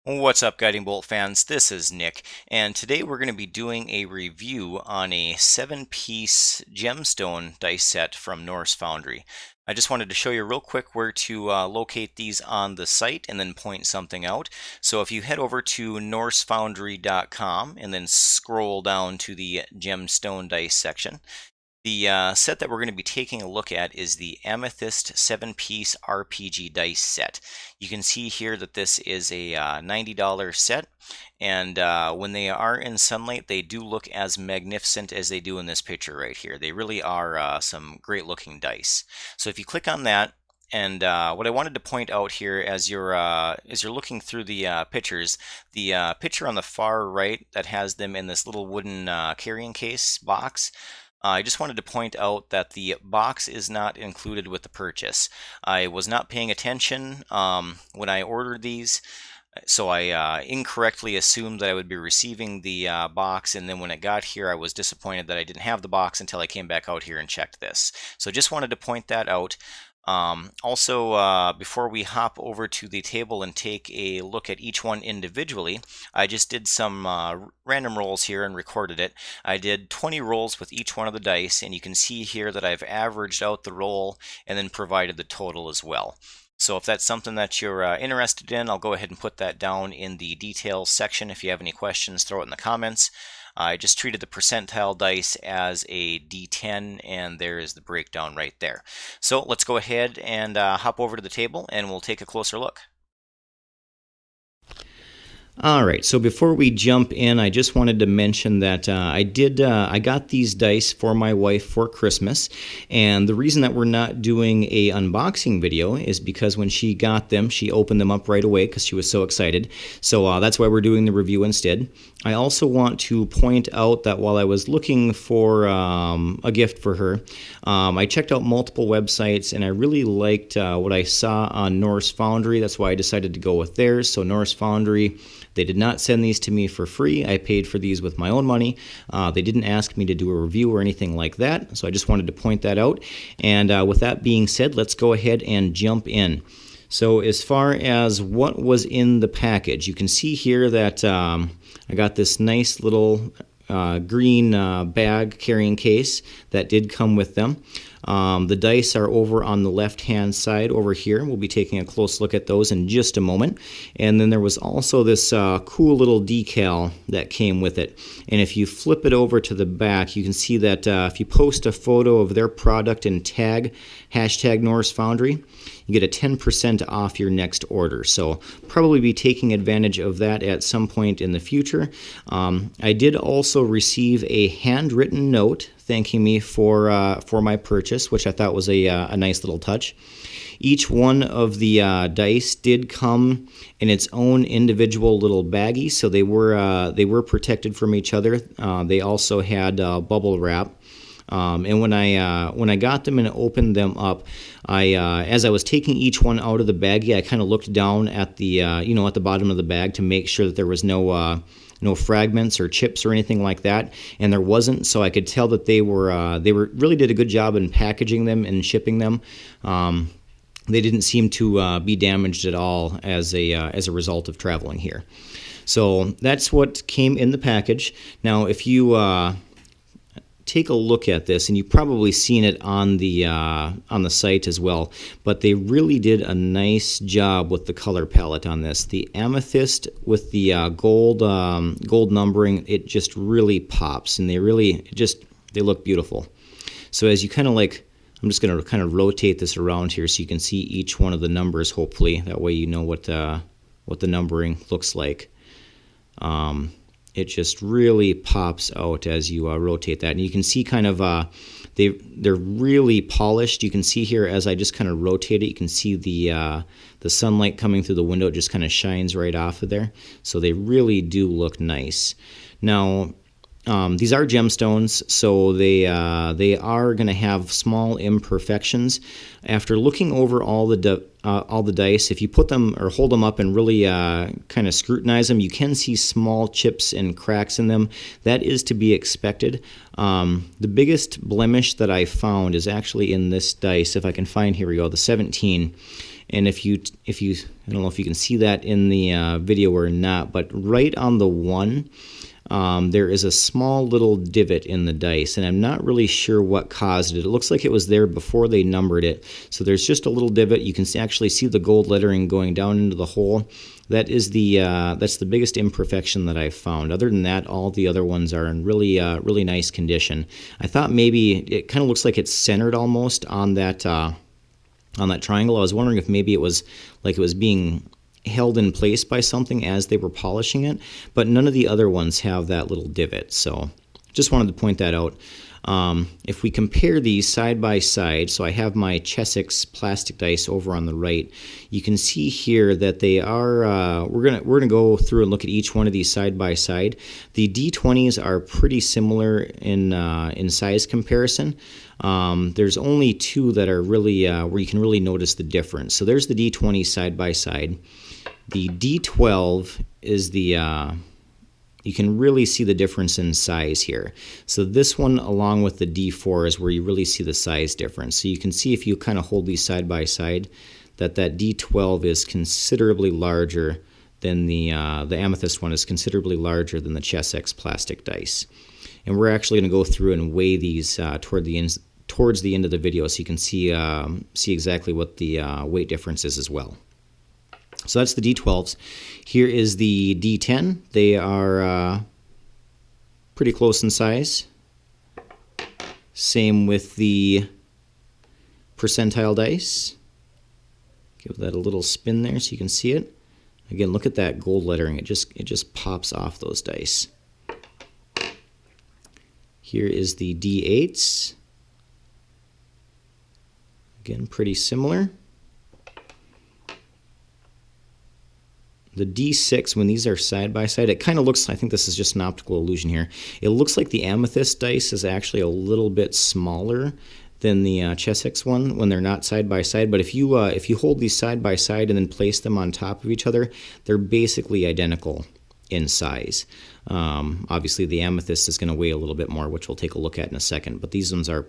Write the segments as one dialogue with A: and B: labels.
A: What's up, Guiding Bolt fans? This is Nick, and today we're going to be doing a review on a 7-piece gemstone dice set from Norse Foundry. I just wanted to show you real quick where to locate these on the site and then point something out. So if you head over to norsefoundry.com and then scroll down to the gemstone dice section, the set that we're going to be taking a look at is the Amethyst 7-piece RPG dice set. You can see here that this is a $90 set, and when they are in sunlight, they do look as magnificent as they do in this picture right here. They really are some great looking dice. So if you click on that, and what I wanted to point out here as you're looking through the pictures, the picture on the far right that has them in this little wooden carrying case box, I just wanted to point out that the box is not included with the purchase. I was not paying attention when I ordered these, so I incorrectly assumed that I would be receiving the box, and then when it got here I was disappointed that I didn't have the box until I came back out here and checked this. So just wanted to point that out. Also, before we hop over to the table and take a look at each one individually, I just did some random rolls here and recorded it. I did 20 rolls with each one of the dice, and you can see here that I've averaged out the roll and then provided the total as well. So if that's something that you're interested in, I'll go ahead and put that down in the details section. If you have any questions, throw it in the comments. I just treated the percentile dice as a D10, and there is the breakdown right there. So let's go ahead and hop over to the table and we'll take a closer look.
B: All right, so before we jump in, I just wanted to mention that I got these dice for my wife for Christmas, and the reason that we're not doing a unboxing video is because when she got them, she opened them up right away because she was so excited. So that's why we're doing the review instead. I also want to point out that while I was looking for a gift for her, I checked out multiple websites, and I really liked what I saw on Norse Foundry. That's why I decided to go with theirs. So Norse Foundry, they did not send these to me for free. I paid for these with my own money. They didn't ask me to do a review or anything like that, so I just wanted to point that out. And with that being said, let's go ahead and jump in. So as far as what was in the package, you can see here that I got this nice little green bag carrying case that did come with them. The dice are over on the left-hand side over here. We'll be taking a close look at those in just a moment. And then there was also this cool little decal that came with it. And if you flip it over to the back, you can see that if you post a photo of their product and tag #Norse Foundry, you get a 10% off your next order. So probably be taking advantage of that at some point in the future. I did also receive a handwritten note thanking me for my purchase, which I thought was a nice little touch. Each one of the dice did come in its own individual little baggie, so they were protected from each other. They also had bubble wrap. And when I got them and opened them up, as I was taking each one out of the baggie, I kind of looked down at the at the bottom of the bag to make sure that there was no fragments or chips or anything like that, and there wasn't. So I could tell that they really did a good job in packaging them and shipping them. They didn't seem to be damaged at all as a result of traveling here. So that's what came in the package. Now, if you take a look at this, and you've probably seen it on the site as well, but they really did a nice job with the color palette on this. The amethyst with the gold numbering, it just really pops, and they look beautiful. So as you kind of I'm just going to kind of rotate this around here so you can see each one of the numbers, hopefully. That way you know what the numbering looks like. It just really pops out as you rotate that, and you can see kind of they're really polished. You can see here as I just kind of rotate it, you can see the sunlight coming through the window. It just kind of shines right off of there, so they really do look nice. Now, these are gemstones, so they are going to have small imperfections. After looking over all the dice, if you put them or hold them up and really kind of scrutinize them, you can see small chips and cracks in them. That is to be expected. The biggest blemish that I found is actually in this dice. If I can find, here we go, the 17. And if you I don't know if you can see that in the video or not, but right on the 1, there is a small little divot in the dice, and I'm not really sure what caused it. It looks like it was there before they numbered it. So there's just a little divot. You can actually see the gold lettering going down into the hole. That is that's the biggest imperfection that I've found. Other than that, all the other ones are in really nice condition. I thought maybe it kind of looks like it's centered almost on that triangle. I was wondering if maybe it was like it was being held in place by something as they were polishing it, but none of the other ones have that little divot. So just wanted to point that out. If we compare these side by side, so I have my Chessex plastic dice over on the right, you can see here that they are, we're gonna go through and look at each one of these side by side. The D20s are pretty similar in size comparison. There's only 2 that are really, where you can really notice the difference. So there's the D20 side by side. The D12 is you can really see the difference in size here. So this one along with the D4 is where you really see the size difference. So you can see if you kind of hold these side by side that D12 is considerably larger than the Amethyst one is considerably larger than the Chessex plastic dice. And we're actually going to go through and weigh these towards the end of the video, so you can see exactly what the weight difference is as well. So that's the D12s. Here is the D10. They are pretty close in size. Same with the percentile dice. Give that a little spin there so you can see it. Again, look at that gold lettering. It just pops off those dice. Here is the D8s. Again, pretty similar. The D6, when these are side by side, it kind of looks, I think this is just an optical illusion here, it looks like the Amethyst dice is actually a little bit smaller than the Chessex one when they're not side by side. But if you hold these side by side and then place them on top of each other, they're basically identical in size. Obviously the Amethyst is going to weigh a little bit more, which we'll take a look at in a second, but these ones are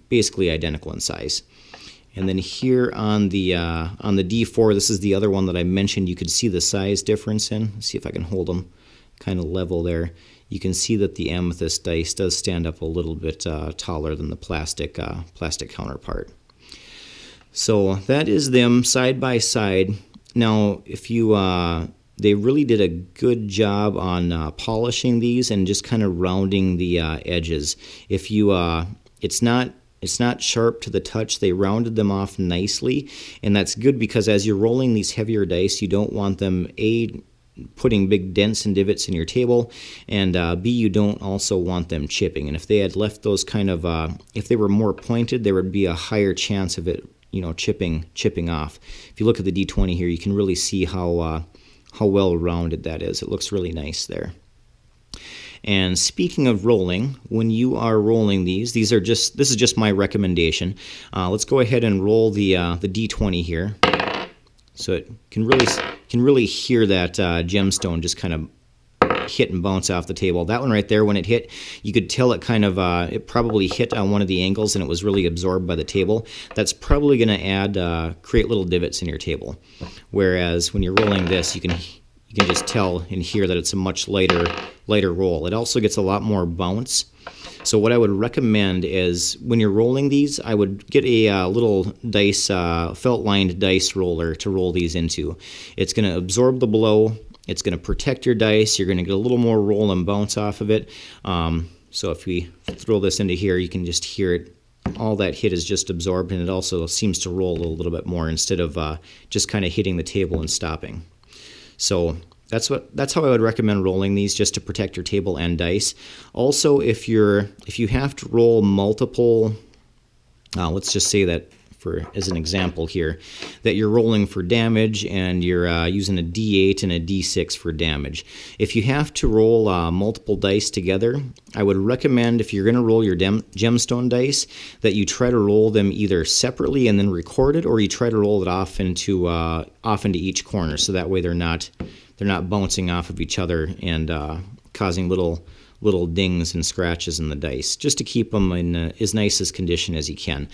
B: basically identical in size. And then here on the D4, this is the other one that I mentioned you could see the size difference in. Let's see if I can hold them kind of level there. You can see that the Amethyst dice does stand up a little bit taller than the plastic counterpart. So that is them side by side. Now, if you they really did a good job on polishing these and just kind of rounding the edges. If you it's not sharp to the touch. They rounded them off nicely, and that's good because as you're rolling these heavier dice, you don't want them, A, putting big dents and divots in your table, and B, you don't also want them chipping. And if they had left those kind of, if they were more pointed, there would be a higher chance of it, chipping off. If you look at the D20 here, you can really see how well rounded that is. It looks really nice there. And speaking of rolling, when you are rolling this is just my recommendation. Let's go ahead and roll the D20 here, so it can really hear that gemstone just kind of hit and bounce off the table. That one right there, when it hit, you could tell it kind of it probably hit on one of the angles and it was really absorbed by the table. That's probably going to create little divots in your table. Whereas when you're rolling this, you can just tell and hear that it's a much lighter roll. It also gets a lot more bounce. So what I would recommend is when you're rolling these, I would get a little dice, felt-lined dice roller to roll these into. It's going to absorb the blow. It's going to protect your dice. You're going to get a little more roll and bounce off of it. So if we throw this into here, you can just hear it. All that hit is just absorbed, and it also seems to roll a little bit more instead of just kind of hitting the table and stopping. So that's how I would recommend rolling these, just to protect your table and dice. Also, if you have to roll multiple, let's just say that as an example here, that you're rolling for damage and you're using a D8 and a D6 for damage. If you have to roll multiple dice together, I would recommend, if you're going to roll your gemstone dice, that you try to roll them either separately and then record it, or you try to roll it off into each corner, so that way they're not bouncing off of each other and causing little little dings and scratches in the dice, just to keep them in as nice as condition as you can.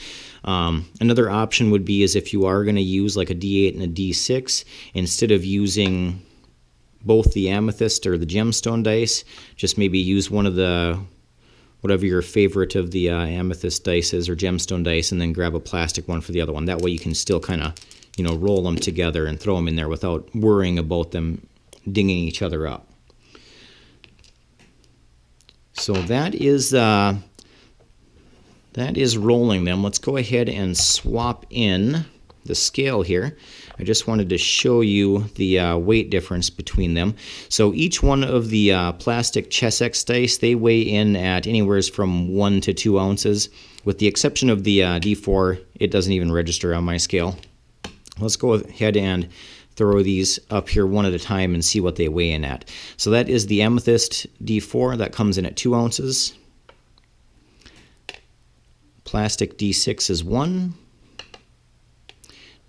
B: Another option would be is if you are going to use like a D8 and a D6, instead of using both the Amethyst or the Gemstone dice, just maybe use one of the, whatever your favorite of the Amethyst dice is or Gemstone dice, and then grab a plastic one for the other one. That way you can still kind of, you know, roll them together and throw them in there without worrying about them dinging each other up. So that is rolling them. Let's go ahead and swap in the scale here. I just wanted to show you the weight difference between them. So each one of the plastic Chessex dice, they weigh in at anywhere from 1 to 2 ounces. With the exception of the D4, it doesn't even register on my scale. Let's go ahead and throw these up here one at a time and see what they weigh in at. So that is the Amethyst D4. That comes in at 2 ounces. Plastic D6 is 1.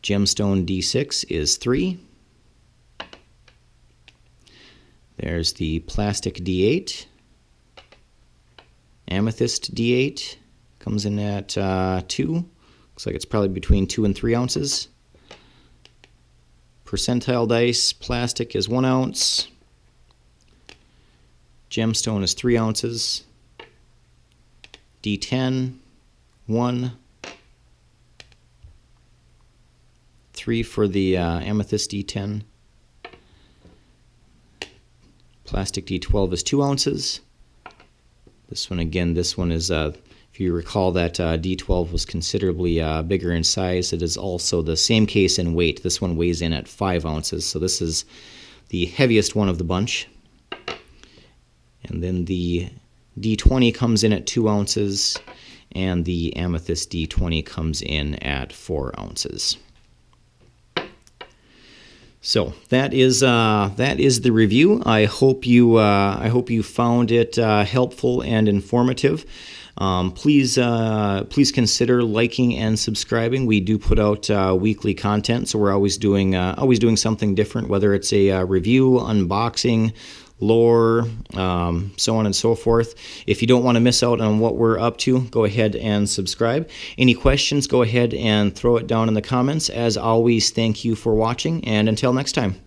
B: Gemstone D6 is 3. There's the plastic D8. Amethyst D8 comes in at 2. Looks like it's probably between 2 and 3 ounces. Percentile dice, plastic is 1 ounce. Gemstone is 3 ounces. D10, 1. 3 for the Amethyst D10. Plastic D12 is 2 ounces. This one again, this one is, if you recall that D12 was considerably bigger in size, it is also the same case in weight. This one weighs in at 5 ounces, so this is the heaviest one of the bunch. And then the D20 comes in at 2 ounces, and the Amethyst D20 comes in at 4 ounces. So that is the review. I hope you found it helpful and informative. Please consider liking and subscribing. We do put out weekly content, so we're always doing something different, whether it's a review, unboxing, lore, so on and so forth. If you don't want to miss out on what we're up to, go ahead and subscribe. Any questions, go ahead and throw it down in the comments. As always, thank you for watching, and until next time.